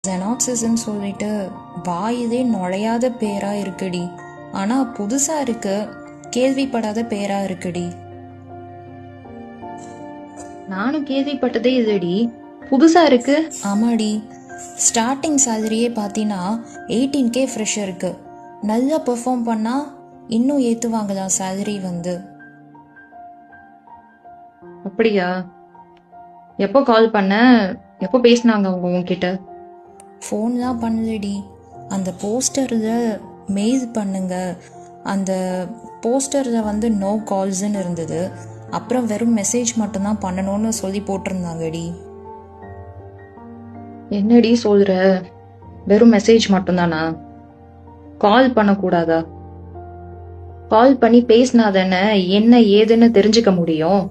ஜெனாக்சிஸ்ன்னு சொல்லிட்டு வாயிலே நுழையாத பேரா இருக்குடி. ஆனா புதுசா இருக்கு, கேள்விப்படாத பேரா இருக்குடி. நானும் கேள்விப்பட்டதே இல்லடி, புதுசா இருக்கு. ஆமாடி, ஸ்டார்டிங் சேலரியே பார்த்தீங்கன்னா 18K ஃப்ரெஷருக்கு. நல்லா பெர்ஃபார்ம் பண்ணா இன்னும் ஏற்றுவாங்களாம் சேலரி வந்து. அப்படியா? எப்போ கால் பண்ண? எப்போ பேசினாங்க அவங்க உங்ககிட்ட? ஃபோன்லாம் பண்ணலடி. அந்த போஸ்டரில் மெயில் பண்ணுங்க, அந்த போஸ்டரில் வந்து நோ கால்ஸ்ன்னு இருந்தது. அப்புறம் வெறும் மெசேஜ் மட்டும்தான் பண்ணணும்னு சொல்லி போட்டிருந்தாங்கடி. என்னடி சொல்ற? வெறும் மெசேஜ் மட்டும்தானா? கால் பண்ணக்கூடாதா? கால் பண்ணி பேசினா தானே என்ன ஏதுன்னு தெரிஞ்சுக்க முடியும்.